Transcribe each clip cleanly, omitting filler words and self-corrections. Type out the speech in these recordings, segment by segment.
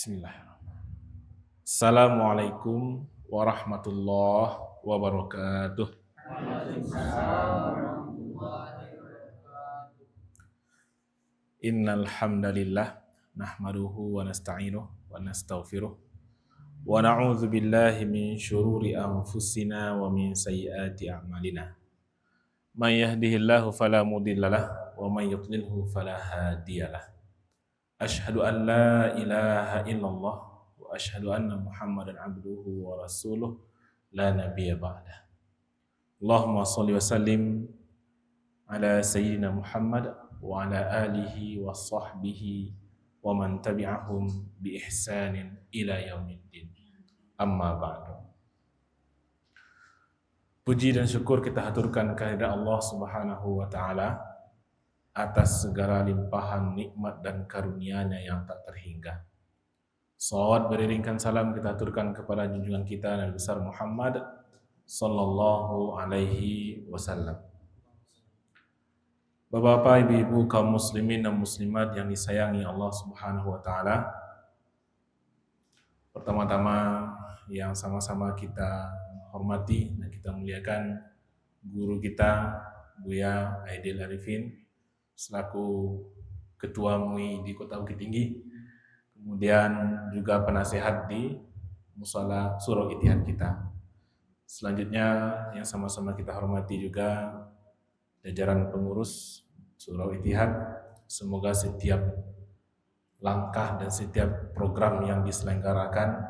Bismillahirrahmanirrahim. Assalamualaikum warahmatullahi wabarakatuh. Innal hamdalillah nahmaduhu wa nasta'inuhu wa nastaghfiruh wa na'udzu billahi min syururi anfusina wa min sayyiati a'malina. May yahdihillahu fala mudhillalah wa may yudlilhu fala hadiyalah. Asyhadu an la ilaha illallah wa asyhadu anna Muhammadan abduhu wa rasuluh la nabiyya ba'dah. Allahumma shalli wa sallim ala sayyidina Muhammad wa ala alihi wa sahbihi wa man tabi'ahum bi ihsanin ila yaumiddin. Amma ba'du. Puji dan syukur kita haturkan kehadirat Allah Subhanahu wa taala atas segala limpahan nikmat dan karunia-Nya yang tak terhingga. Salawat beriringkan salam kita aturkan kepada junjungan kita Nabi besar Muhammad sallallahu alaihi wasallam. Bapak-bapak, ibu-ibu, kaum muslimin dan muslimat yang disayangi Allah Subhanahu wa taala. Pertama-tama yang sama-sama kita hormati dan kita muliakan guru kita Buya Aidil Arifin selaku Ketua MUI di Kota Bukit Tinggi, kemudian juga penasehat di Musala Surau Ittihad kita. Selanjutnya yang sama-sama kita hormati juga jajaran pengurus Surau Ittihad. Semoga setiap langkah dan setiap program yang diselenggarakan,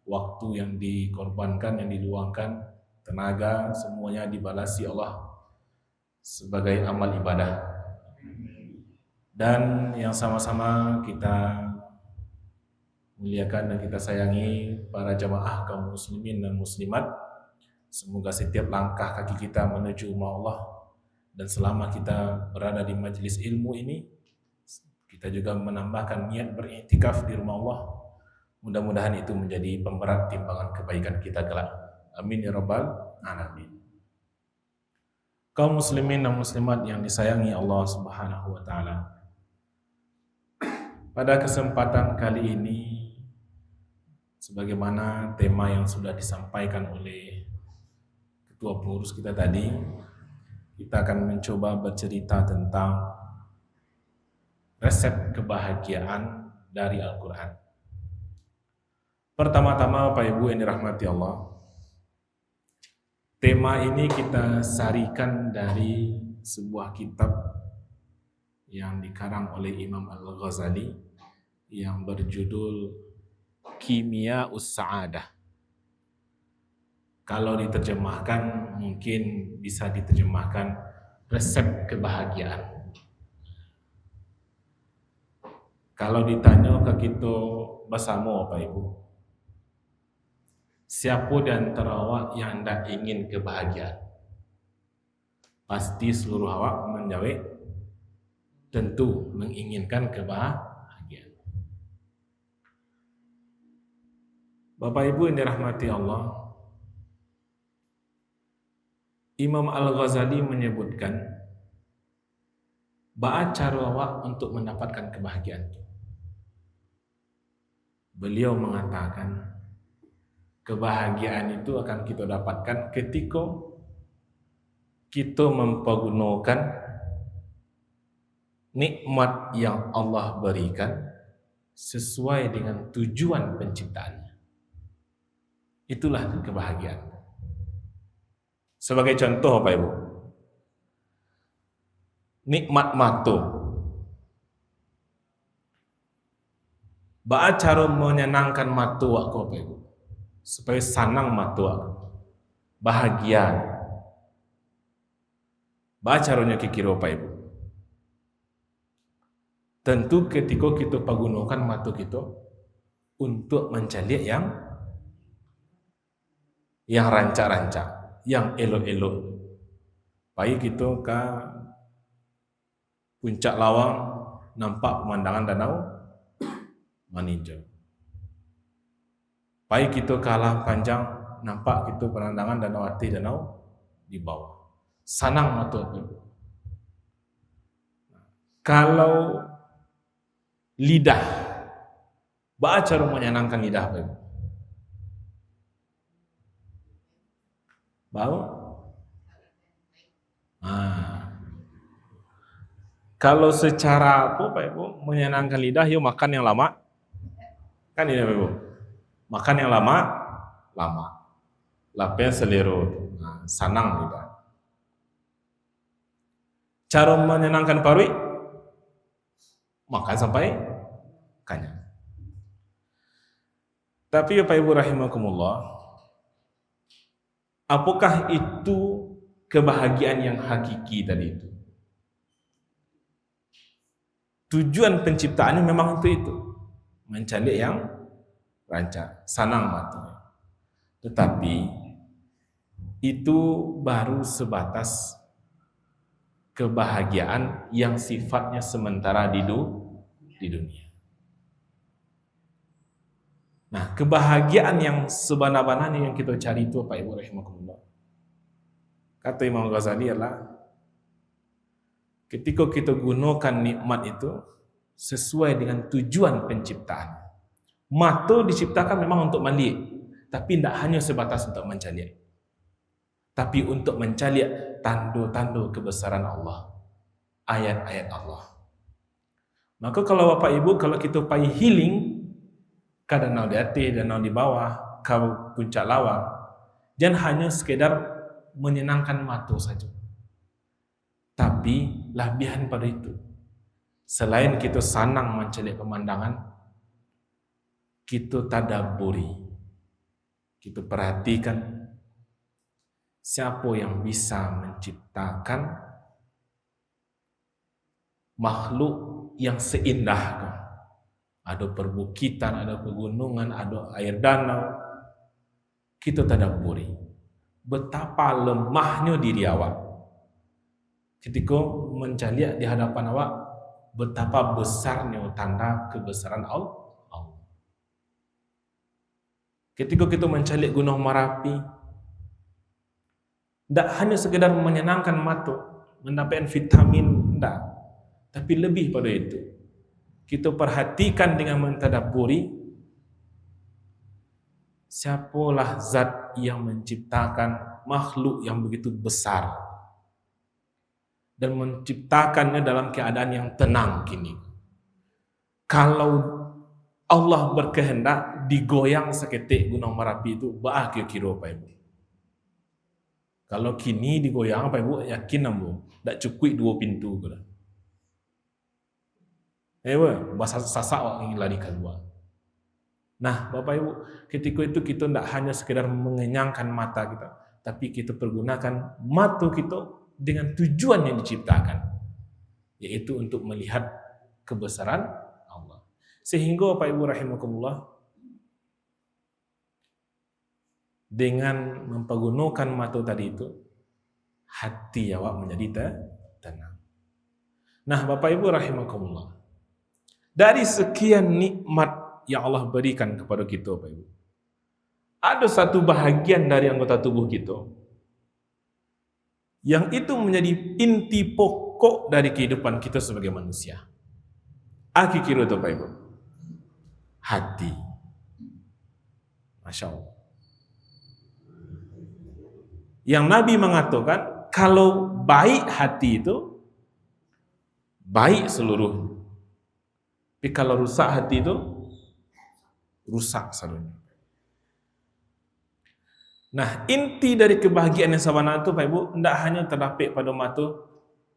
waktu yang dikorbankan, yang diluangkan, tenaga, semuanya dibalasi Allah sebagai amal ibadah. Dan yang sama-sama kita muliakan dan kita sayangi para jamaah kaum muslimin dan muslimat. Semoga setiap langkah kaki kita menuju rumah Allah dan selama kita berada di majelis ilmu ini, kita juga menambahkan niat beriktikaf di rumah Allah. Mudah-mudahan itu menjadi pemberat timbangan kebaikan kita kelak. Amin ya rabbal alamin. Kaum muslimin dan muslimat yang disayangi Allah Subhanahu wa taala. Pada kesempatan kali ini, sebagaimana tema yang sudah disampaikan oleh ketua pengurus kita tadi, kita akan mencoba bercerita tentang resep kebahagiaan dari Al-Quran. Pertama-tama, Bapak Ibu yang dirahmati Allah, tema ini kita sarikan dari sebuah kitab yang dikarang oleh Imam Al-Ghazali yang berjudul Kimya'us Sa'adah. Kalau diterjemahkan mungkin bisa diterjemahkan resep kebahagiaan. Kalau ditanya ke kita bersama Bapak Ibu, siapa di antara awak yang tidak ingin kebahagiaan? Pasti seluruh awak menjawab tentu menginginkan kebahagiaan. Bapak Ibu yang dirahmati Allah, Imam Al-Ghazali menyebutkan bahwa cara awak untuk mendapatkan kebahagiaan. Beliau mengatakan kebahagiaan itu akan kita dapatkan ketika kita mempergunakan nikmat yang Allah berikan sesuai dengan tujuan penciptaannya. Itulah kebahagiaan. Sebagai contoh Bapak Ibu, nikmat mata. Bagaimana cara menyenangkan mata aku Bapak Ibu? Supaya senang mata aku, bahagia. Bagaimana caranya kira Bapak Ibu? Tentu ketika kita pergunakan mata kita untuk mencari yang rancak-rancak, yang elok-elok. Baik kita ke puncak lawang, nampak pemandangan danau meninjau. Baik kita ke alam panjang, nampak kita pemandangan danau hati, danau di bawah. Senang mata itu. Kalau lidah Ba'a cara menyenangkan lidah Bapak Ibu? Bau? Kalau secara apa Pak Ibu menyenangkan lidah, yuk makan yang lama. Kan ini Pak Ibu. Makan yang lama. Lapis selero. Sanang lidah. Cara menyenangkan parui, makan sampai kenyang. Tapi Bapak Ibu rahimakumullah, apakah itu kebahagiaan yang hakiki tadi itu? Tujuan penciptaannya memang itu. Mencari yang rancak, sanang mata. Tetapi itu baru sebatas kebahagiaan yang sifatnya sementara di dunia. Nah, kebahagiaan yang sebenar-benarnya yang kita cari itu Pak Ibu rahimakumullah. Kata Imam Ghazali adalah ketika kita gunakan nikmat itu sesuai dengan tujuan penciptaan. Mata diciptakan memang untuk melihat, tapi tidak hanya sebatas untuk mencari, tapi untuk mencari tanda-tanda kebesaran Allah, ayat-ayat Allah. Maka kalau Bapak Ibu, kalau kita pergi healing, ke danau di atas, danau di bawah, ke puncak lawang, jangan hanya sekedar menyenangkan mata saja. Tapi lebihan pada itu. Selain kita sanang mencari pemandangan, kita tadabburi. Kita perhatikan siapa yang bisa menciptakan makhluk yang seindah itu. Ada perbukitan, ada pegunungan, ada air danau. Kita tadabburi betapa lemahnya diri awak. Ketika mencari di hadapan awak, betapa besarnya tanda kebesaran Allah. Ketika kita mencari Gunung Merapi, tidak hanya sekedar menyenangkan mata, mendapatkan vitamin, tidak. Tapi lebih pada itu. Kita perhatikan dengan mentadabburi siapalah zat yang menciptakan makhluk yang begitu besar dan menciptakannya dalam keadaan yang tenang kini. Kalau Allah berkehendak digoyang seketik Gunung Merapi itu, ba'a kira-kira Pak Ibu. Kalau kini digoyang Pak Ibu, yakin ambo, tak cukup 2 pintu ke dah. Bahasa sasak orang lari keluar. Nah, Bapak Ibu, ketika itu kita tidak hanya sekedar mengenyangkan mata kita, tapi kita pergunakan mata kita dengan tujuan yang diciptakan, yaitu untuk melihat kebesaran Allah. Sehingga Bapak Ibu rahimakumullah, dengan mempergunakan mata tadi itu, hati awak menjadi tenang. Nah, Bapak Ibu rahimakumullah, dari sekian nikmat yang Allah berikan kepada kita, Bapak Ibu, ada satu bahagian dari anggota tubuh kita yang itu menjadi inti pokok dari kehidupan kita sebagai manusia. Aku kira itu Bapak Ibu, hati. Masya Allah. Yang Nabi mengatakan, kalau baik hati itu, baik seluruh. Tapi kalau rusak hati itu, rusak seluruhnya. Nah, inti dari kebahagiaan yang sebenar itu, Pak Ibu, tidak hanya terdapat pada mata.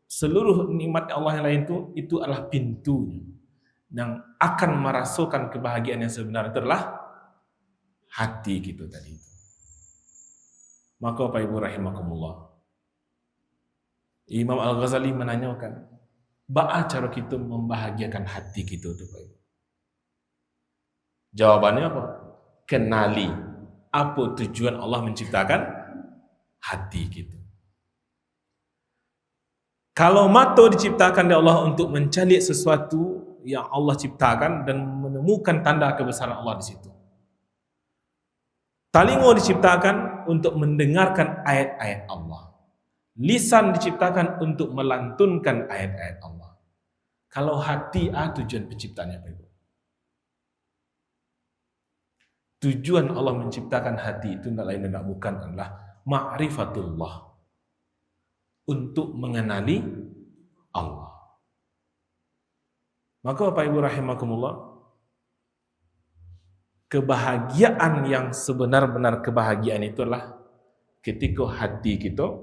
Seluruh nikmat Allah yang lain itu adalah pintunya. Yang akan merasakan kebahagiaan yang sebenar itu adalah hati kita tadi itu. Maka Pak Ibu rahimakumullah, Imam Al-Ghazali menanyakan, bagaimana cara kita membahagiakan hati kita itu Pak Ibu? Jawabannya apa? Kenali apa tujuan Allah menciptakan hati kita. Kalau mata diciptakan oleh Allah untuk mencari sesuatu yang Allah ciptakan dan menemukan tanda kebesaran Allah di situ. Telinga diciptakan untuk mendengarkan ayat-ayat Allah. Lisan diciptakan untuk melantunkan ayat-ayat Allah. Kalau hati tujuan penciptaannya Pak Ibu. tujuan Allah menciptakan hati itu tidak lain dan tidak bukan adalah ma'rifatullah, untuk mengenali Allah. Maka Bapak Ibu rahimakumullah, kebahagiaan yang sebenar-benar kebahagiaan itulah ketika hati kita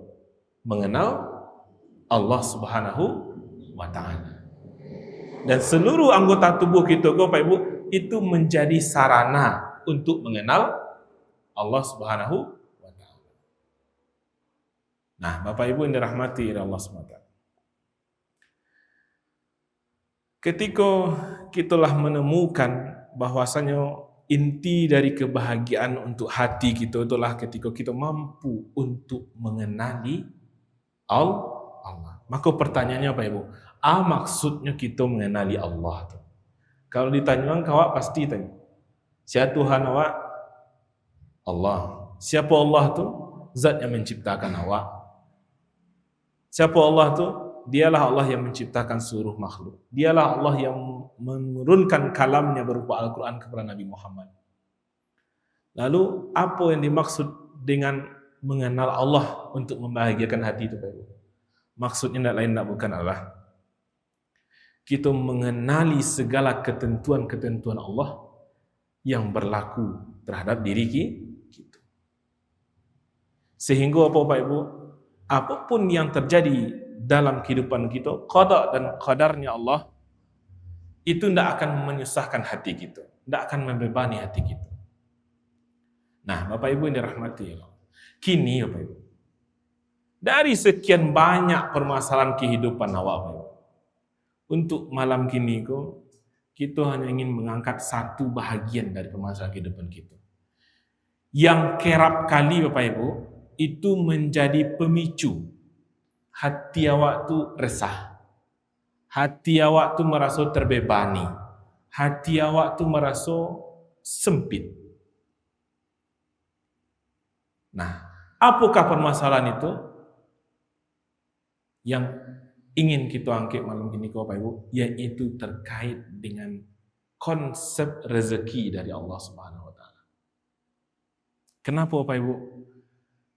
mengenal Allah Subhanahu wa ta'ala. Dan seluruh anggota tubuh kita, Bapak Ibu, itu menjadi sarana untuk mengenal Allah Subhanahu wa ta'ala. Nah, Bapak Ibu yang dirahmati oleh Allah Subhanahu wa ta'ala, ketika kitalah menemukan bahwasanya inti dari kebahagiaan untuk hati kita itulah ketika kita mampu untuk mengenali Allah. Maka pertanyaannya Pak Ibu, maksudnya kita mengenali Allah tu? Kalau ditanya awak pasti tanya, siapa Tuhan awak? Allah. Siapa Allah tu? Zat yang menciptakan awak. Siapa Allah tu? Dialah Allah yang menciptakan seluruh makhluk. Dialah Allah yang menurunkan kalamnya berupa Al-Quran kepada Nabi Muhammad. Lalu apa yang dimaksud dengan mengenal Allah untuk membahagiakan hati itu Pak Ibu? Maksudnya tidak lain tidak bukan adalah kita mengenali segala ketentuan-ketentuan Allah yang berlaku terhadap diri kita. Sehingga apa Pak Ibu? Apapun yang terjadi dalam kehidupan kita, qada dan qadarnya Allah itu tidak akan menyusahkan hati kita, tidak akan membebani hati kita. Nah, Bapak Ibu yang dirahmati Allah, kini Bapak Ibu, dari sekian banyak permasalahan kehidupan awak Bapak Ibu, untuk malam kini kita hanya ingin mengangkat satu bahagian dari permasalahan kehidupan kita, yang kerap kali Bapak Ibu itu menjadi pemicu hati awak tu resah, hati awak tu merasa terbebani, hati awak tu merasa sempit. Nah, apakah permasalahan itu yang ingin kita angkat malam ini Bapak Ibu? Yaitu terkait dengan konsep rezeki dari Allah Subhanahu wa ta'ala. Kenapa Bapak Ibu?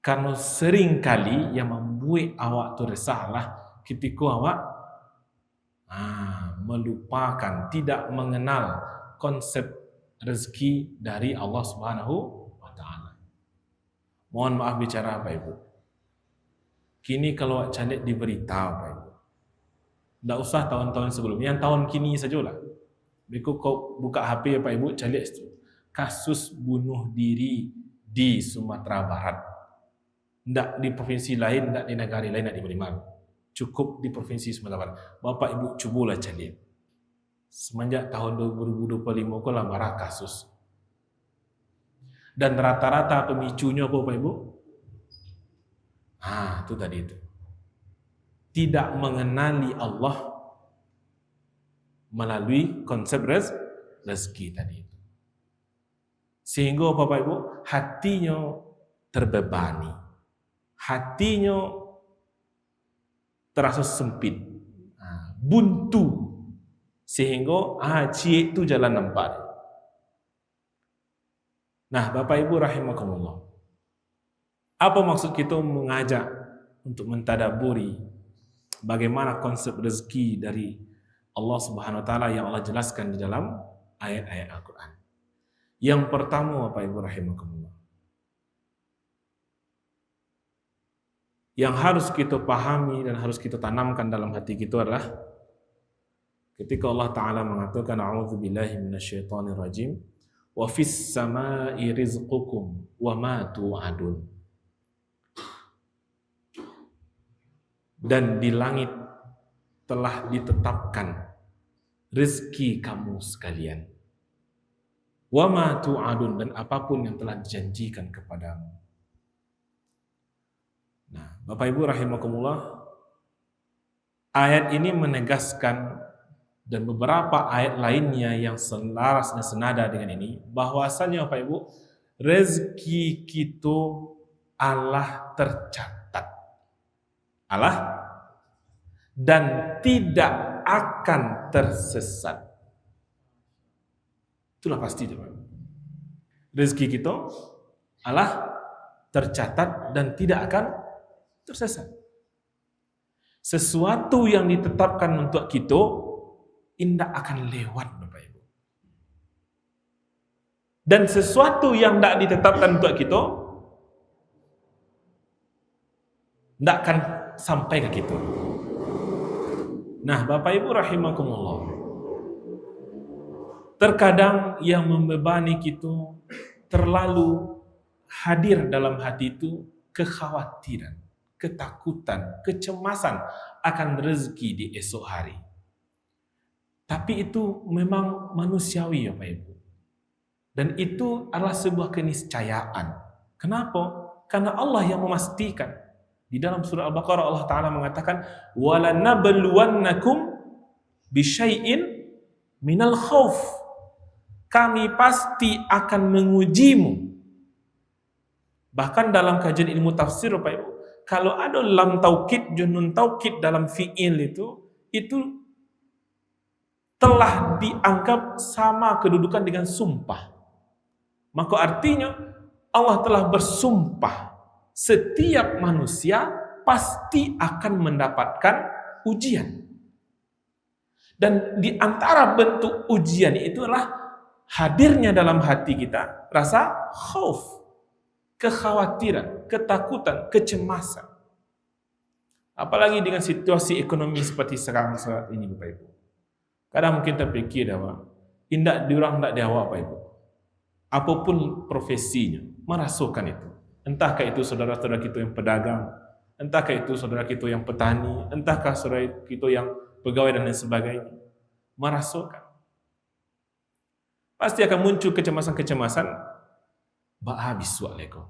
Karena sering kali yang membuat awak tu resahlah ketika awak melupakan, tidak mengenal konsep rezeki dari Allah Subhanahu wa ta'ala. Mohon maaf bicara Bapak Ibu, kini kalau calik diberitahu Bapak Ibu, tidak usah tahun-tahun sebelumnya, yang tahun kini sajalah. Begitu kau buka HP Bapak Ibu, calik kasus bunuh diri di Sumatera Barat. Tidak di provinsi lain, tidak di negara lain, tidak di mana-mana. Cukup di provinsi Sumatera Barat. Bapak Ibu cubalah cari. Semenjak tahun 2025 kau lah marah kasus. Dan rata-rata pemicunya apa Bapak Ibu? Itu tadi itu. Tidak mengenali Allah melalui konsep rezeki tadi itu. Sehingga Bapak Ibu hatinya terbebani. Hatinya terasa sempit, buntu, sehingga cie itu jalan nampak. Nah, Bapak Ibu rahimakumullah, apa maksud kita mengajak untuk mentadaburi bagaimana konsep rezeki dari Allah Subhanahu wa ta'ala yang Allah jelaskan di dalam ayat-ayat Al-Quran? Yang pertama Bapak Ibu rahimakumullah, yang harus kita pahami dan harus kita tanamkan dalam hati kita adalah ketika Allah Ta'ala mengatakan a'udzubillahi minasyaitonirrajim wa fis samai rizqukum wa ma tu'adun, dan di langit telah ditetapkan rezeki kamu sekalian, wa ma tu'adun, dan apapun yang telah dijanjikan kepadamu. Nah, Bapak Ibu rahimakumullah, ayat ini menegaskan dan beberapa ayat lainnya yang selaras dan senada dengan ini, bahwasanya Bapak Ibu, rezeki kita Allah tercatat. Allah dan tidak akan tersesat. Itulah pasti Bapak Ibu. rezeki kita Allah tercatat dan tidak akan tersesat. Sesuatu yang ditetapkan untuk kita tidak akan lewat, Bapak Ibu. Dan sesuatu yang tidak ditetapkan untuk kita tidak akan sampai ke kita. Nah, Bapak Ibu rahimakumullah, terkadang yang membebani kita terlalu hadir dalam hati itu kekhawatiran, ketakutan, kecemasan akan rezeki di esok hari. Tapi itu memang manusiawi, Bapak Ibu. Dan itu adalah sebuah keniscayaan. Kenapa? Karena Allah yang memastikan. Di dalam surah Al-Baqarah Allah Ta'ala mengatakan وَلَنَبْلُوَنَّكُمْ بِشَيْءٍ مِنَ الْخَوْفِ, kami pasti akan mengujimu. Bahkan dalam kajian ilmu tafsir, Bapak Ibu, kalau ada lam taukid, junun taukid dalam fi'il itu telah dianggap sama kedudukan dengan sumpah. Maka artinya Allah telah bersumpah setiap manusia pasti akan mendapatkan ujian. Dan di antara bentuk ujian itu adalah hadirnya dalam hati kita rasa khauf, kekhawatiran, ketakutan, kecemasan. Apalagi dengan situasi ekonomi seperti sekarang saat ini, Bapak Ibu. Kadang mungkin terfikir bahwa indak diorang ndak diawak, Bapak Ibu. Apapun profesinya, merasukan itu. Entahkah itu saudara-saudara kita yang pedagang, entahkah itu saudara kita yang petani, entahkah saudara kita yang pegawai dan lain sebagainya, merasukan. Pasti akan muncul kecemasan-kecemasan. Ba'a biswa leko,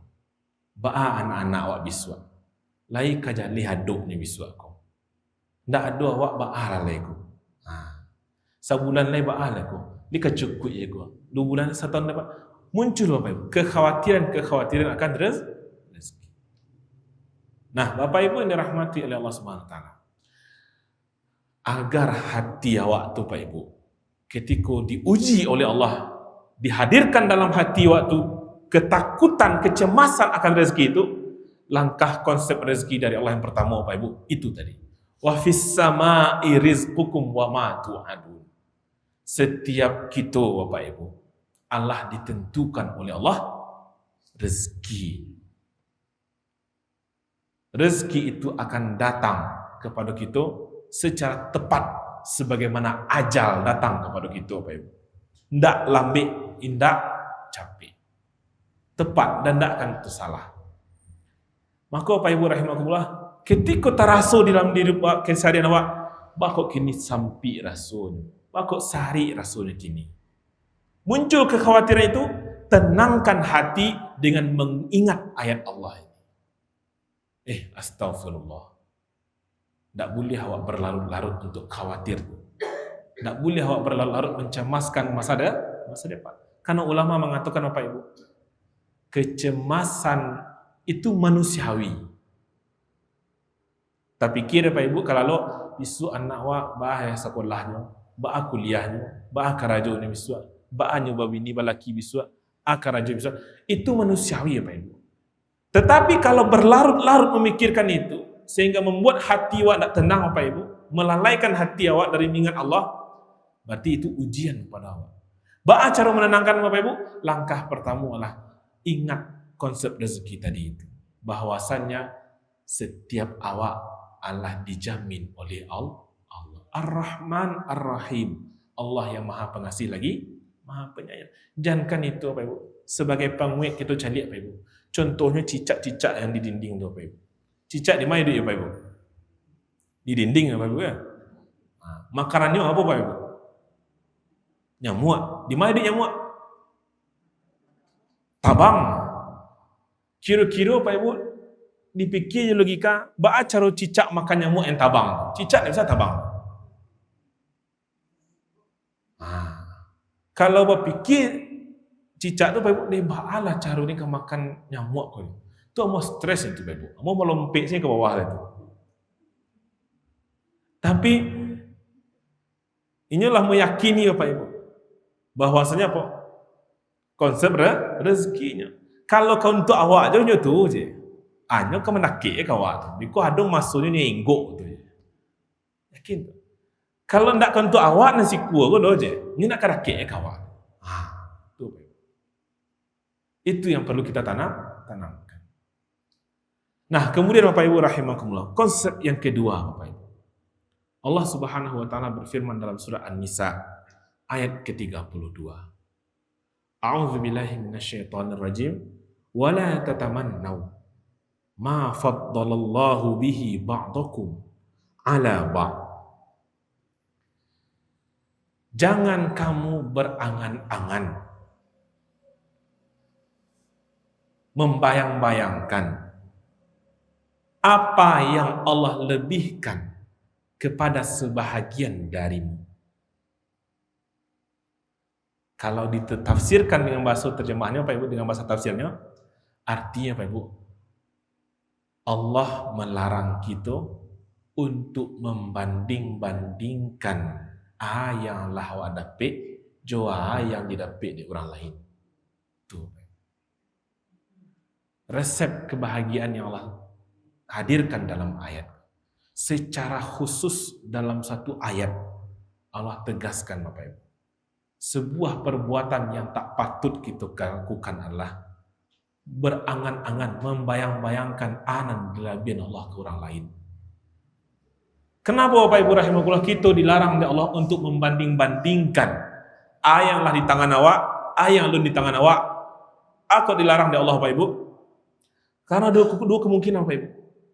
ba'a anak-anak awak biswa, lai kaja lihaduk ni biswa ko, ndak ada awak ba'a leko. Sebulan lai ba'a leko, ni kecukuk je ko, 2 bulan 1 tahun dapat. Muncul Bapak Ibu kekhawatiran akan rezeki. Nah, Bapak Ibu yang dirahmati oleh Allah Subhanahu wa taala, agar hati awak tu, Bapak Ibu, ketika diuji oleh Allah, dihadirkan dalam hati waktu ketakutan, kecemasan akan rezeki itu, langkah konsep rezeki dari Allah yang pertama, Bapak Ibu, itu tadi. Wa fis sama'i rizqukum wa ma tu'adun. Setiap kita, Bapak Ibu, Allah ditentukan oleh Allah rezeki. Rezeki itu akan datang kepada kita secara tepat sebagaimana ajal datang kepada kita, Bapak Ibu. Ndak lambik, indak capek. Tepat dan ndak akan tersalah. Maka Bapak Ibu rahimakumullah, ketika terasa dalam diri keseharian awak, bakok kini sampai rasanya, bakok sehari rasanya kini. Muncul kekhawatiran itu, tenangkan hati dengan mengingat ayat Allah ini. Astagfirullah. Tak boleh awak berlarut-larut untuk khawatir. Tak boleh awak berlarut-larut mencemaskan masa depan. Karena ulama mengatakan, Bapak Ibu, kecemasan itu manusiawi. Tapi kira Bapak Ibu, kalau isu anak awak bahaya sekolahnya, bahaya kuliahnya, bahaya kerajaan biswa, bahaya babini balaki biswa, kerajaan biswa, itu manusiawi, Bapak Ibu. Tetapi kalau berlarut-larut memikirkan itu, sehingga membuat hati awak tak tenang, Bapak Ibu, melalaikan hati awak dari mengingat Allah, berarti itu ujian kepada awak. Bagaimana cara menenangkan, Bapak Ibu? Langkah pertama adalah ingat konsep rezeki tadi itu. Bahwasannya setiap awak Allah dijamin oleh Allah. Ar-Rahman Ar-Rahim. Allah yang Maha Pengasih lagi Maha Penyayang. Jangankan itu, Bapak Ibu, sebagai penguik kita cari, Bapak Ibu. Contohnya cicak-cicak yang di dinding tu, Bapak Ibu. Cicak di mana dia, Bapak Ibu? Di dinding, Bapak Ibu, ya. Makanannya apa, Bapak Ibu? Nyamuk. Di mana dia nyamuk? Tabang. Kira-kira, Bapak Ibu, dipikir logika, bagaimana cara cicak makan nyamuk yang tabang? Cicak tak bisa tabang. Kalau berpikir cicak tu, Bapak Ibu, dia bagaimana cara ni kau makan nyamuk kau? Tu mau stres itu, Bapak Ibu. Mau melompat sini ke bawah itu. Tapi inilah meyakini, Bapak Ibu, bahwasanya apa? Konsep rezekinya. Kalau kau untuk awak je nyo tu je. Nyo kau menakik kau awak tu. Biko adung masuknya nyenggok tu je. Yakin tu. Kalau ndak kau untuk awak nasi kuah kau do je. Ni nak karakik kau awak. Tu. Itu yang perlu kita tanamkan. Nah, kemudian Bapak Ibu rahimakumullah, konsep yang kedua Bapak Ibu. Allah Subhanahu wa taala berfirman dalam surah An-Nisa ayat ke-32. A'udzu billahi minasyaitonir rajim. Wala tatamannaw ma faddalallahu bihi ba'dakum ala ba'd. Jangan kamu berangan-angan, membayang-bayangkan apa yang Allah lebihkan kepada sebahagian darimu. Kalau ditafsirkan dengan bahasa terjemahannya Pak Ibu, dengan bahasa tafsirnya, artinya Pak Ibu, Allah melarang kita untuk membanding-bandingkan yang lah awak dapat jua yang didapat di orang lain. Tu. Resep kebahagiaan yang Allah hadirkan dalam ayat. Secara khusus dalam satu ayat Allah tegaskan Bapak Ibu. Sebuah perbuatan yang tak patut kita lakukan adalah berangan-angan, membayang-bayangkan anan kelebihan Allah ke orang lain. Kenapa Bapak Ibu rahimahullah kita dilarang oleh Allah untuk membanding-bandingkan yang lah di tangan awak, yang lu di tangan awak? Aku dilarang oleh Allah Bapak Ibu. Karena dua kemungkinan Bapak Ibu.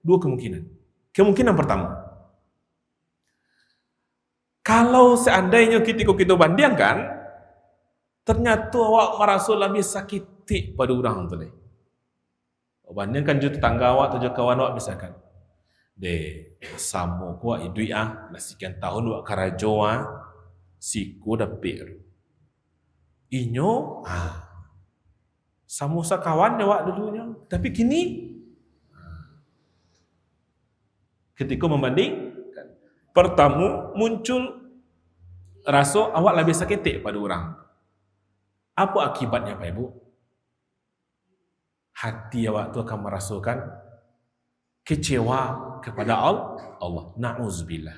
Dua kemungkinan. Kemungkinan pertama, kalau seandainya kita bandingkan, ternyata awak merasa lebih sakit pada orang tu deh. Bandingkan je tetangga awak atau je kawan awak misalkan. Sama kuat duit sekian tahun awak karajo siku dapat. Inyo sama kawan awak dulunya, tapi kini ketika membanding, pertama muncul rasa awak lebih sakit pada orang. Apa akibatnya Pak Ibu? Hati awak tu akan merasakan kecewa kepada Allah. Na'udzubillah.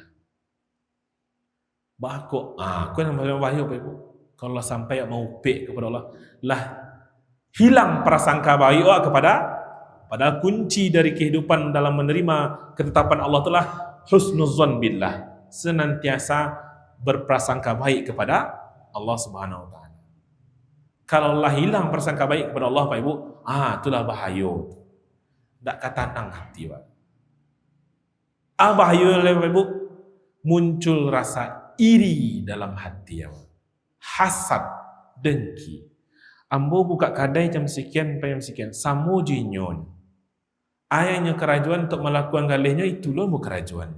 Bahko, aku yang bahaya Pak Ibu. Kalau sampai mau pek kepada Allah, lah hilang prasangka baik awak pada kunci dari kehidupan dalam menerima ketetapan Allah telah husnuzan billah, senantiasa berprasangka baik kepada Allah Subhanahu wa taala. Kalau lah hilang prasangka baik kepada Allah Pak Ibu, itulah bahaya. Tak katanang hati Pak. Bahaya Pak Ibu, muncul rasa iri dalam hati awak. Hasad, dengki. Ambo buka kedai jam sekian sampai jam sekian, samo jinyon. Ayahnya kerajuan untuk melakukan galihnya itulah mu kerajuan.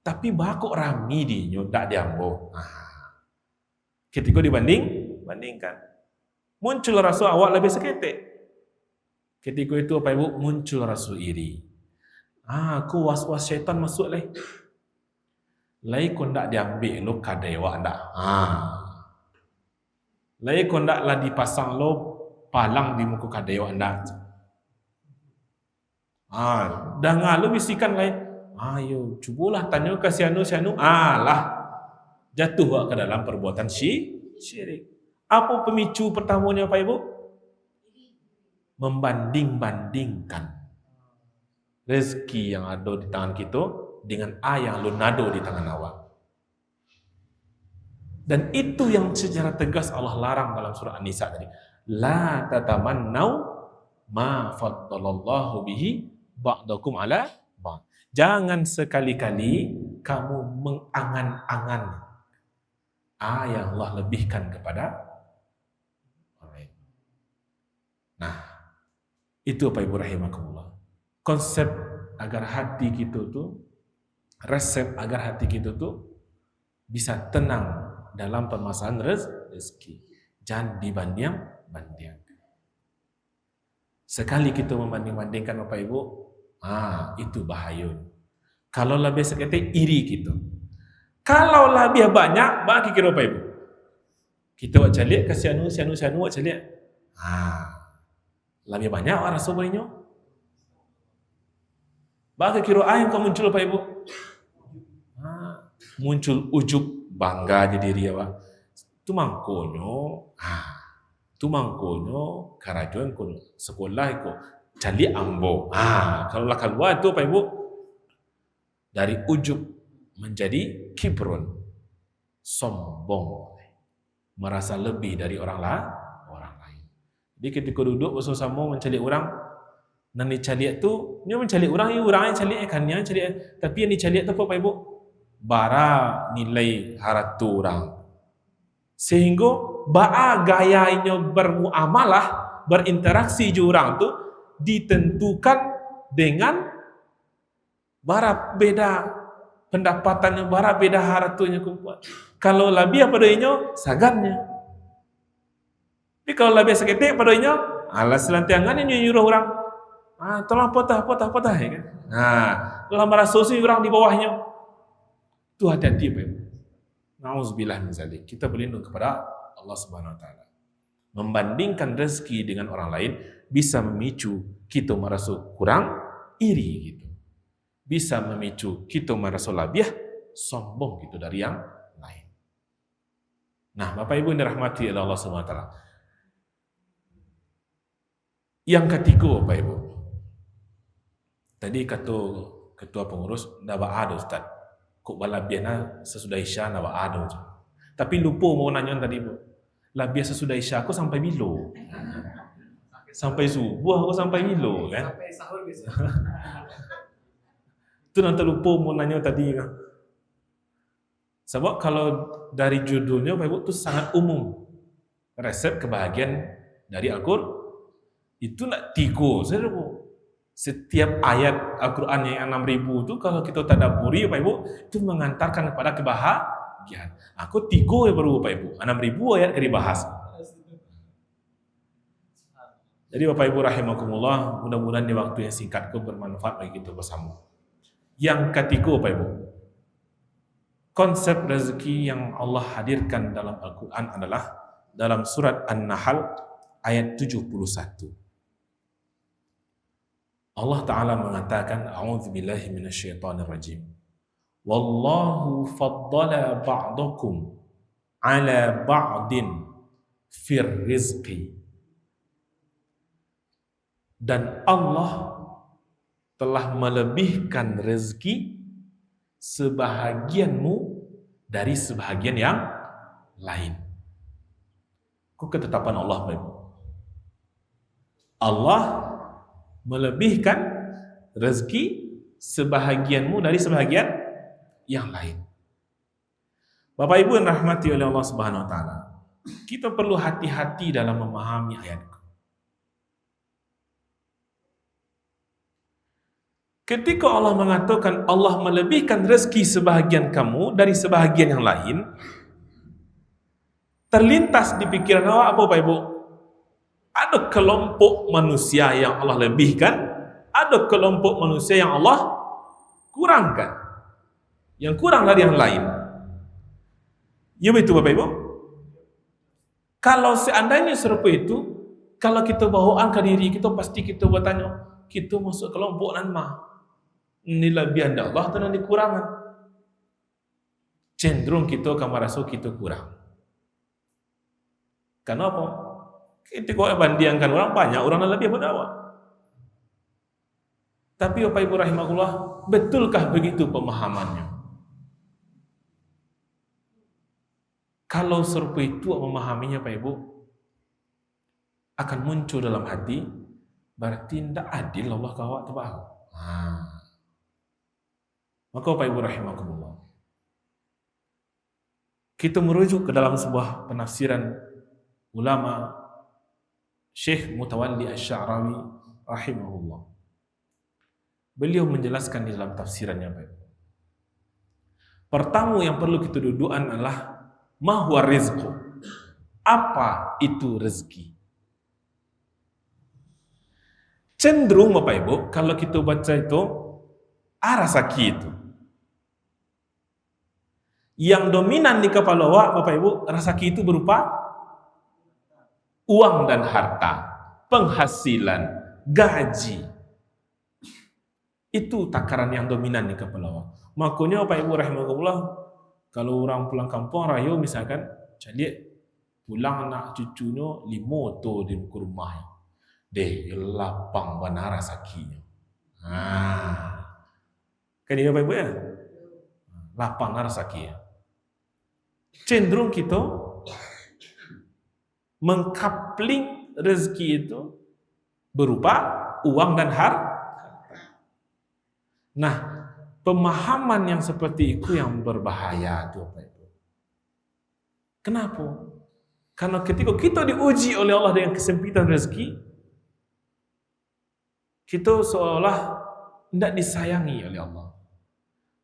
Tapi bakok rami dinyo tak diambo. Ketika bandingkan, muncul rasa awak lebih seketik. Ketika itu apa Ibu, muncul rasa iri. Aku was-was syaitan masuk leh. Lai kau ndak diambil lo kadai awak ndak. Lai kau ndak lah dipasang lo palang di muka kadai awak ndak. Dah ngalu bisikan lain. Ayo, cubalah tanya ke sianu. Lah, jatuh ke dalam perbuatan syirik. Apa pemicu pertamanya Pak Ibu? Membanding-bandingkan rezeki yang ada di tangan kita dengan yang lu nado di tangan awak. Dan itu yang secara tegas Allah larang dalam surah An-Nisa tadi. La tatamannau ma faddalallahu bihi ba'dakum ala ba'd. Jangan sekali-kali kamu mengangan-angan yang Allah lebihkan kepada orang lain. Nah, itu Pak Ibu rahimakumullah. Konsep agar hati kita tu, resep agar hati kita tu bisa tenang dalam permasalahan rezeki. Jangan dibanding-bandingkan. Sekali kita membanding-bandingkan Bapak Ibu, itu bahaya. Kalau lebih seketik iri kita. Kalau lebih banyak, bagi kira Bapak Ibu. Kita buat calik, kasih si anu buat calik. Lebih banyak orang rasa bolehnya. Bagi kira ayam kau muncul Pak Ibu. Muncul ujub bangga di diri apa. Tu mangkonyo, karajuan ko sekolah ko calik ambo. Kalau lah keluar tu Pak Ibu dari ujub menjadi kibrun, sombong, merasa lebih dari orang lain. Jadi ketika duduk bersama mencalik orang, dan dicalik tu, dia mencalik orang yang calik kan yang calik, tapi yang dicalik tu apa Pak Ibu? Bara nilai haratu orang. Sehingga bara gayanya bermuamalah, berinteraksi ju orang tu ditentukan dengan bara beda pendapatannya, bara beda haratunya kumpul. Kalau lebih apa doinya, sagannya. Tapi kalau lebih seketik pada doinya, alas selantiangan ini nyuruh orang. Tolong potah ya kan. Kalau merasa orang di bawahnya. Itu hati-hati Pak Ibu. Nauzubillah min dzalik. Kita berlindung kepada Allah Subhanahu wa taala. Membandingkan rezeki dengan orang lain bisa memicu kita merasa kurang iri gitu. Bisa memicu kita merasa lebih sombong gitu dari yang lain. Nah, Bapak Ibu yang dirahmati oleh Allah Subhanahu wa taala. Yang ketiga Bapak Ibu. Tadi kata ketua pengurus dah ada Ustaz. Kok balabiana sesudah Isya nak ada. Tapi lupa mau nanya tadi Bu. Labiah sesudah Isya aku sampai bilo. Sampai subuh aku sampai bilo kan. Sampai sahur biasa. Itu nanti lupa mau nanya tadi kan. Sebab kalau dari judulnya Bapak Ibu itu sangat umum. Resep kebahagiaan dari Al-Qur'an itu nak 3 saya Bu. Setiap ayat Al-Quran yang 6.000 itu kalau kita tadabburi Bapak Ibu itu mengantarkan kepada kebahagiaan. Aku 3 ya baru Bapak Ibu, 6.000 ayat yang dibahas. Jadi Bapak Ibu rahimakumullah, mudah-mudahan di waktu yang singkat itu bermanfaat bagi kita bersama. Yang ketiga Bapak Ibu, konsep rezeki yang Allah hadirkan dalam Al-Quran adalah dalam surat An-Nahl ayat 71. Allah Ta'ala mengatakan a'udzubillahi minasyaitonir rajim. Wallahu faddala ba'dakum ala ba'din fir rizqi. Dan Allah telah melebihkan rezeki sebahagianmu dari sebahagian yang lain. Itu ketetapan Allah Bapak Ibu. Allah melebihkan rezeki sebahagianmu dari sebahagian yang lain. Bapak Ibu yang rahmati oleh Allah Subhanahu wa taala, kita perlu hati-hati dalam memahami ayat. Ketika Allah mengatakan Allah melebihkan rezeki sebahagian kamu dari sebahagian yang lain, terlintas di pikiran awak apa Bapak Ibu? Ada kelompok manusia yang Allah lebihkan, ada kelompok manusia yang Allah kurangkan. Yang kurang dari yang lain. Ya betul Bapak Ibu? Kalau seandainya serupa itu, kalau kita bawaan ke diri kita, pasti kita bertanya, kita masuk kelompok nan mah. Ini lebihan dari Allah atau nanti kurangan? Cenderung kita akan merasa kita kurang. Kenapa? Ketika bandingkan orang banyak, orang lebih pada awak. Tapi Bapak Ibu rahimahullah, betulkah begitu pemahamannya? Kalau serupa itu memahaminya Pak Ibu, akan muncul dalam hati, berarti tidak adil Allah ke awak tebal. Maka Bapak Ibu rahimahullah, kita merujuk ke dalam sebuah penafsiran ulama Syekh Mutawalli Asy-Sya'rawi rahimahullah. Beliau menjelaskan di dalam tafsirannya Pak. Pertama yang perlu kita dudukan adalah ma huwa rizqu. Apa itu rezeki? Cenderung Bapak Ibu kalau kita baca itu rezeki itu. Yang dominan di kepala awak Bapak Ibu, rezeki itu berupa uang dan harta, penghasilan, gaji. Itu takaran yang dominan di kepala orang. Makanya Bapak Ibu rahimakumullah, kalau orang pulang kampung rayo misalkan, jadi pulang anak cucunya 5 tu di rumah. Deh, lapang banara sakinya. Kan ini Bapak Ibu ya? Lapang banara sakinya. Cenderung kita mengkapling rezeki itu berupa uang dan harta. Nah, pemahaman yang seperti itu yang berbahaya tuh Bapak Ibu. Kenapa? Karena ketika kita diuji oleh Allah dengan kesempitan rezeki, kita seolah tidak disayangi oleh Allah.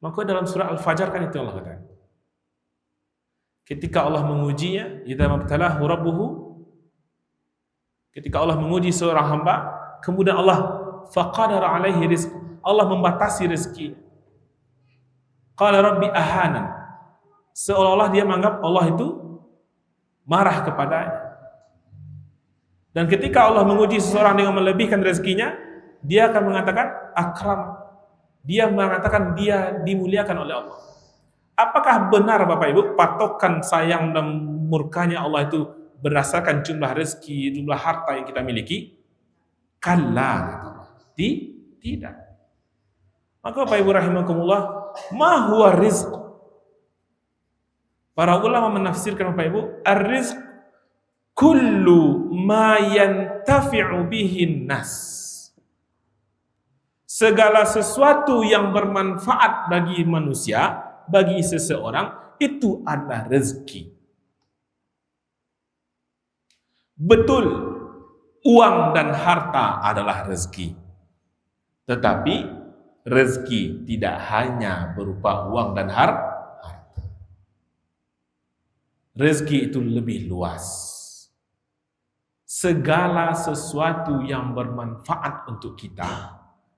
Maka dalam surah Al-Fajr kan itu Allah katakan. Ketika Allah mengujinya, idza mabtalahu rabbuhu, ketika Allah menguji seorang hamba, kemudian Allah faqadara alaihi rizq, Allah membatasi rezeki. Qala rabbi ahanan, seolah-olah dia menganggap Allah itu marah kepadanya. Dan ketika Allah menguji seseorang dengan melebihkan rezekinya, dia akan mengatakan akram. Dia mengatakan dia dimuliakan oleh Allah. Apakah benar Bapak Ibu patokan sayang dan murkanya Allah itu berdasarkan jumlah rezeki, jumlah harta yang kita miliki? Kalla. Tidak. Maka Bapak Ibu rahimakumullah, ma huwa rizq? Para ulama menafsirkan Bapak Ibu, ar-rizq kullu ma yantafi'u bihin nas. Segala sesuatu yang bermanfaat bagi manusia, bagi seseorang, itu adalah rezeki. Betul, uang dan harta adalah rezeki. Tetapi rezeki tidak hanya berupa uang dan harta. Rezeki itu lebih luas. Segala sesuatu yang bermanfaat untuk kita,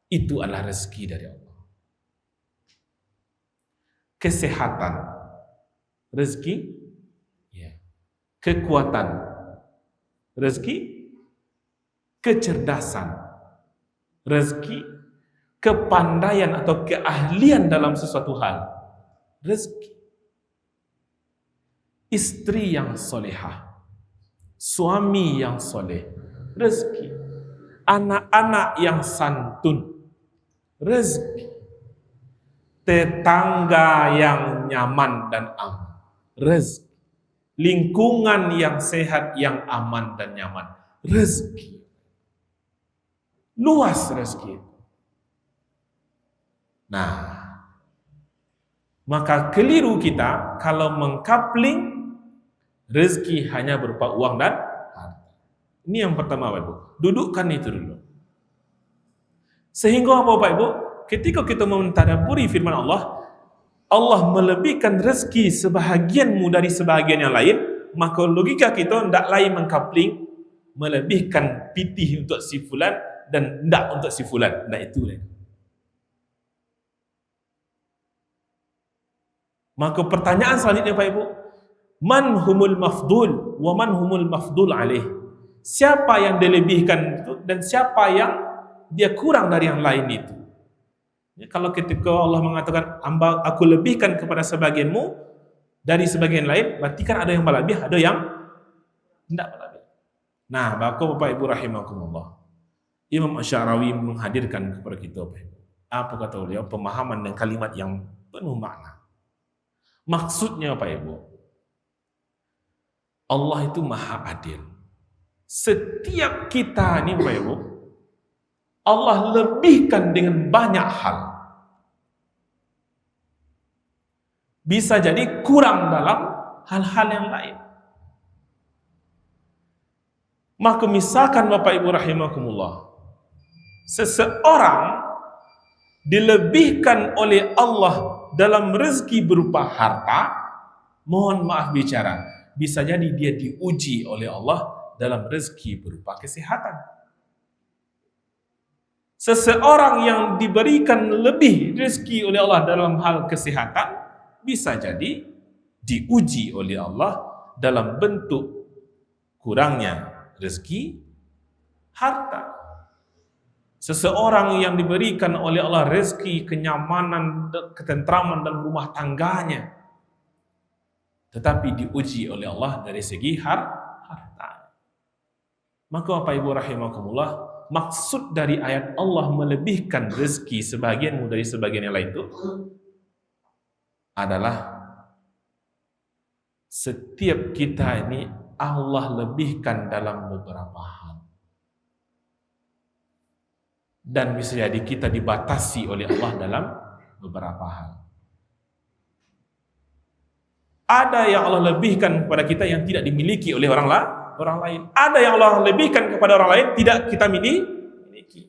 itu adalah rezeki dari Allah. Kesehatan, rezeki, ya. Kekuatan, rezeki. Kecerdasan, rezeki. Kepandaian atau keahlian dalam sesuatu hal, rezeki. Istri yang solehah, suami yang soleh, rezeki. Anak-anak yang santun, rezeki. Tetangga yang nyaman dan aman, rezeki. Lingkungan yang sehat, yang aman dan nyaman, rezeki. Luas rezeki. Nah, maka keliru kita kalau mengkapling rezeki hanya berupa uang dan harta. Ini yang pertama Bapak Ibu. Dudukkan itu dulu. Sehingga Bapak Ibu, ketika kita mentadabburi firman Allah, Allah melebihkan rezeki sebahagianmu dari sebahagian yang lain, maka logika kita tidak lain mengkapling melebihkan pitih untuk si fulan dan tidak untuk si fulan. Nah itu lain. Maka pertanyaan selanjutnya Pak Ibu, man humul mafdul wa man humul mafdul alaih? Siapa yang dilebihkan itu dan siapa yang dia kurang dari yang lain itu? Ya, kalau ketika Allah mengatakan hamba aku lebihkan kepada sebagianmu dari sebagian lain, berarti kan ada yang berlebih, ada yang tidak berlebih. Nah, Bapak Ibu rahimakumullah, Imam Asy'arawi menghadirkan kepada kita apa kata beliau, pemahaman dan kalimat yang penuh makna. Maksudnya Bapak Ibu, Allah itu maha adil. Setiap kita ini Bapak Ibu, Allah lebihkan dengan banyak hal. Bisa jadi kurang dalam hal-hal yang lain. Maka misalkan Bapak Ibu rahimakumullah, seseorang dilebihkan oleh Allah dalam rezeki berupa harta, mohon maaf bicara, bisa jadi dia diuji oleh Allah dalam rezeki berupa kesehatan. Seseorang yang diberikan lebih rezeki oleh Allah dalam hal kesehatan, bisa jadi diuji oleh Allah dalam bentuk kurangnya rezeki harta. Seseorang yang diberikan oleh Allah rezeki, kenyamanan, ketentraman dalam rumah tangganya, tetapi diuji oleh Allah dari segi harta. Maka Bapak Ibu rahimakumullah, maksud dari ayat Allah melebihkan rezeki sebagianmu dari sebagian yang lain itu adalah setiap kita ini Allah lebihkan dalam beberapa hal. Dan bisa jadi kita dibatasi oleh Allah dalam beberapa hal. Ada yang Allah lebihkan kepada kita yang tidak dimiliki oleh orang lain. Ada yang Allah lebihkan kepada orang lain tidak kita miliki.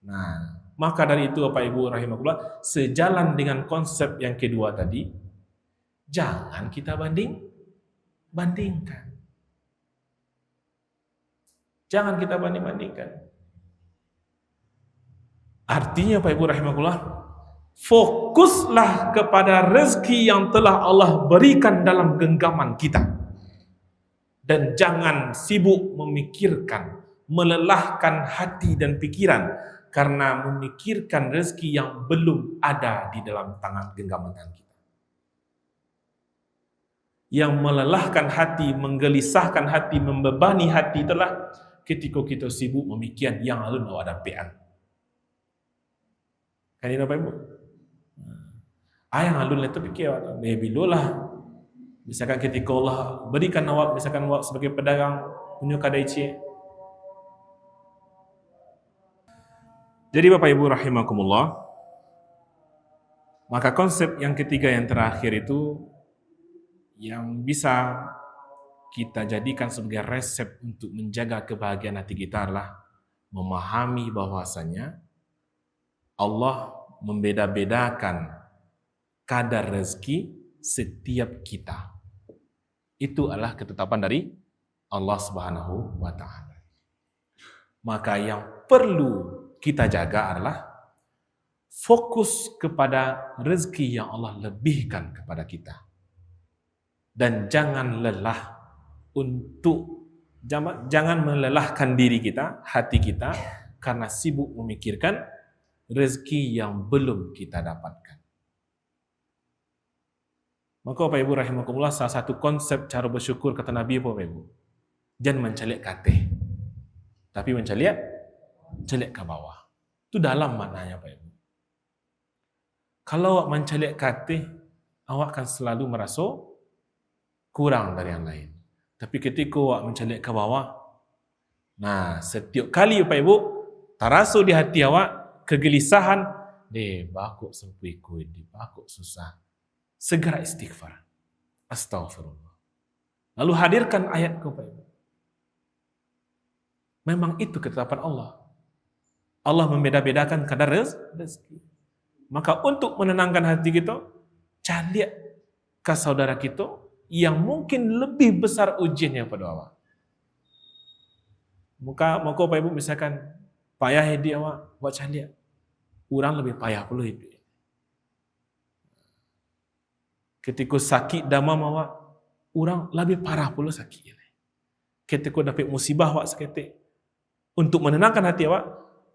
Nah, maka dari itu Bapak Ibu rahimakumullah, sejalan dengan konsep yang kedua tadi, jangan kita bandingkan. Jangan kita bandingkan. Artinya Bapak Ibu rahimakumullah, fokuslah kepada rezeki yang telah Allah berikan dalam genggaman kita. Dan jangan sibuk memikirkan, melelahkan hati dan pikiran karena memikirkan rezeki yang belum ada di dalam tangan genggaman tangan kita. Yang melelahkan hati, menggelisahkan hati, membebani hati itulah ketika kita sibuk memikirkan yang alun awak dapean. Kan ini Bapak Ibu? Ayang alun itu fikir awak, bilolah. Misalkan ketika Allah berikan awak, misalkan awak sebagai pedagang punya kedai cik. Jadi Bapak Ibu rahimakumullah, maka konsep yang ketiga yang terakhir itu yang bisa kita jadikan sebagai resep untuk menjaga kebahagiaan hati kita adalah memahami bahwasanya Allah membeda-bedakan kadar rezeki setiap kita. Itu adalah ketetapan dari Allah Subhanahu wa taala. Maka yang perlu kita jaga adalah fokus kepada rezeki yang Allah lebihkan kepada kita. Dan jangan lelah jangan melelahkan diri kita, hati kita karena sibuk memikirkan rezeki yang belum kita dapatkan. Maka Bapak Ibu rahimakumullah, salah satu konsep cara bersyukur kata Nabi Bapak Ibu, jangan mencalik kateh, tapi mencalik ke bawah. Itu dalam maknanya Bapak Ibu. Kalau awak mencalik kateh, awak akan selalu merasa kurang dari yang lain. Tapi ketika awak mencalik ke bawah, nah setiap kali Bapak Ibu terasa di hati awak kegelisahan, bakok sempuiku ini, bakok susah. Segera istighfar. Astaghfirullah. Lalu hadirkan ayat kepada Ibu. Memang itu ketetapan Allah. Allah membeda-bedakan kadar rezeki. Maka untuk menenangkan hati kita, cari ke saudara kita yang mungkin lebih besar ujiannya pada awak. Maka Bapak Ibu misalkan payah hidup awak, buat cari orang lebih payah pula hidup. Ketika sakit damam awak, orang lebih parah pula sakit. Ketika dapat musibah awak seketik, untuk menenangkan hati awak,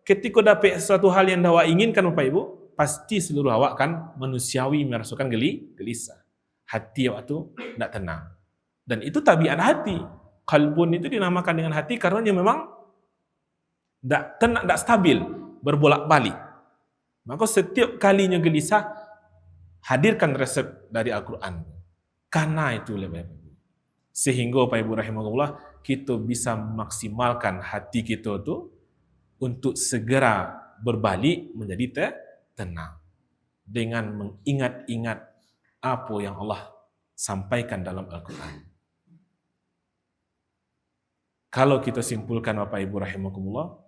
ketika dapat sesuatu hal yang awak inginkan Bapak Ibu, pasti seluruh awak kan manusiawi merasakan gelisah. Hati awak tu tidak tenang. Dan itu tabiat hati. Kalbun itu dinamakan dengan hati karena dia memang tidak tenang, tidak stabil, berbolak-balik. Maka setiap kalinya gelisah, hadirkan resep dari Al-Quran. Karena itu lebih. Sehingga Bapak Ibu rahimahullah, kita bisa memaksimalkan hati kita itu untuk segera berbalik menjadi tenang. Dengan mengingat-ingat apa yang Allah sampaikan dalam Al-Quran. Kalau kita simpulkan Bapak Ibu rahimakumullah,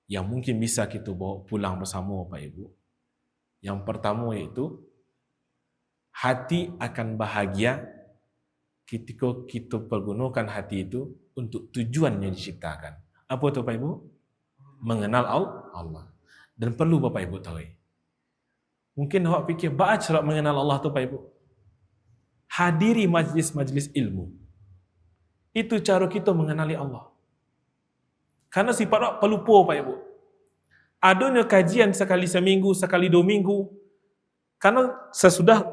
yang mungkin bisa kita bawa pulang bersama Bapak Ibu. Yang pertama yaitu, hati akan bahagia ketika kita pergunakan hati itu untuk tujuan yang diciptakan. Apa itu Bapak Ibu? Mengenal Allah. Dan perlu Bapak Ibu tahu. Mungkin awak fikir, cara mengenal Allah itu Bapak Ibu. Hadiri majlis-majlis ilmu. Itu cara kita mengenali Allah. Karena sifat pelupa Pak Ibu. Adanya kajian sekali seminggu, sekali 2 minggu. Karena sesudah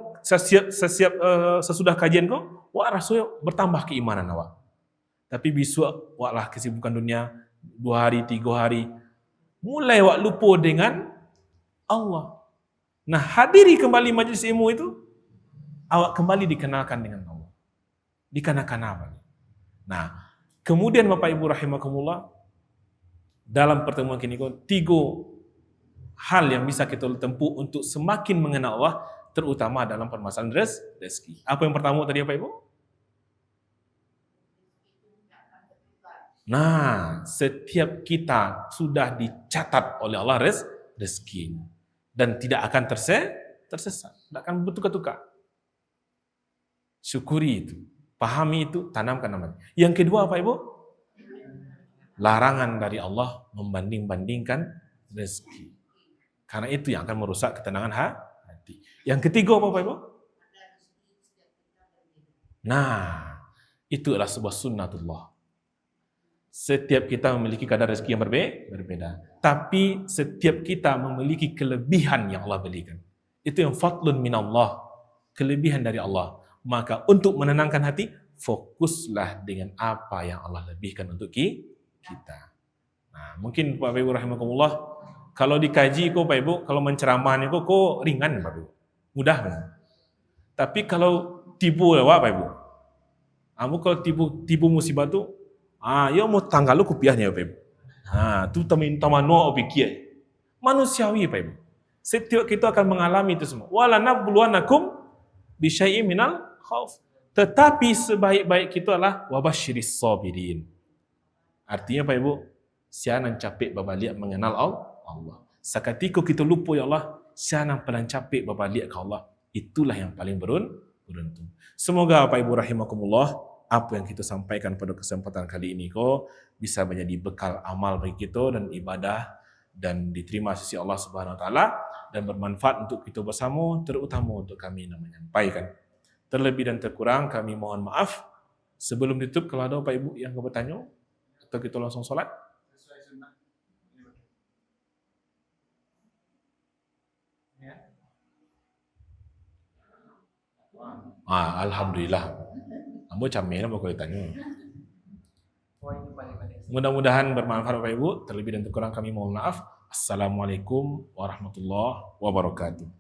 kajian kau, wak rasanya bertambah keimanan awak. Tapi besok waklah kesibukan dunia 2 hari, 3 hari, mulai wak lupa dengan Allah. Nah, hadiri kembali majlis ilmu itu, awak kembali dikenalkan dengan Allah. Dikarenakan apa? Nah, kemudian Bapak Ibu rahimakumullah, dalam pertemuan kini 3 hal yang bisa kita tempuh untuk semakin mengenal Allah, terutama dalam permasalahan rezeki. Apa yang pertama tadi Bapak Ibu? Nah, setiap kita sudah dicatat oleh Allah rezeki dan tidak akan tersesat, tidak akan bertukar-tukar. Syukuri itu, pahami itu, tanamkan namanya. Yang kedua Pak Ibu, larangan dari Allah membanding-bandingkan rezeki. Karena itu yang akan merusak ketenangan hati. Yang ketiga Bapak Ibu? Nah, itu adalah sebuah sunnatullah. Setiap kita memiliki kadar rezeki yang berbeda. Tapi setiap kita memiliki kelebihan yang Allah berikan. Itu yang fadlun minallah, kelebihan dari Allah. Maka untuk menenangkan hati, fokuslah dengan apa yang Allah lebihkan untuk kita. Nah, mungkin Pak Ibu rahimakumullah, kalau dikaji kok Pak Ibu, kalau menceramahnya kok ringan Pak Ibu. Mudah kan? Tapi kalau tipu lewat Pak Ibu. Kamu kalau tipu musibah tu, ya mau tanggal lu kupiahnya Pak Ibu. Tu tamano pikir. Manusiawi Pak Ibu. Setiap kita akan mengalami itu semua. Wala nabluwanakum bisyai'in minal khauf. Tetapi sebaik-baik kita adalah wabasyiris sabirin. Artinya Pak Ibu, sianan capek babaliak mengenal Allah. Seketika kita lupa ya Allah, sianan pelan capek babaliak ke Allah. Itulah yang paling beruntung. Semoga Pak Ibu rahimakumullah, apa yang kita sampaikan pada kesempatan kali ini bisa menjadi bekal amal bagi kita dan ibadah dan diterima sisi Allah Subhanahu wa taala dan bermanfaat untuk kita bersama, terutama untuk kami yang menyampaikan. Terlebih dan terkurang kami mohon maaf. Sebelum ditutup, kalau ada Pak Ibu yang bertanya atau kita langsung solat. Alhamdulillah. Ambo camnya apa kau tanya? Mudah-mudahan bermanfaat Bapak Ibu. Terlebih dan terkurang kami mohon maaf. Assalamualaikum warahmatullahi wabarakatuh.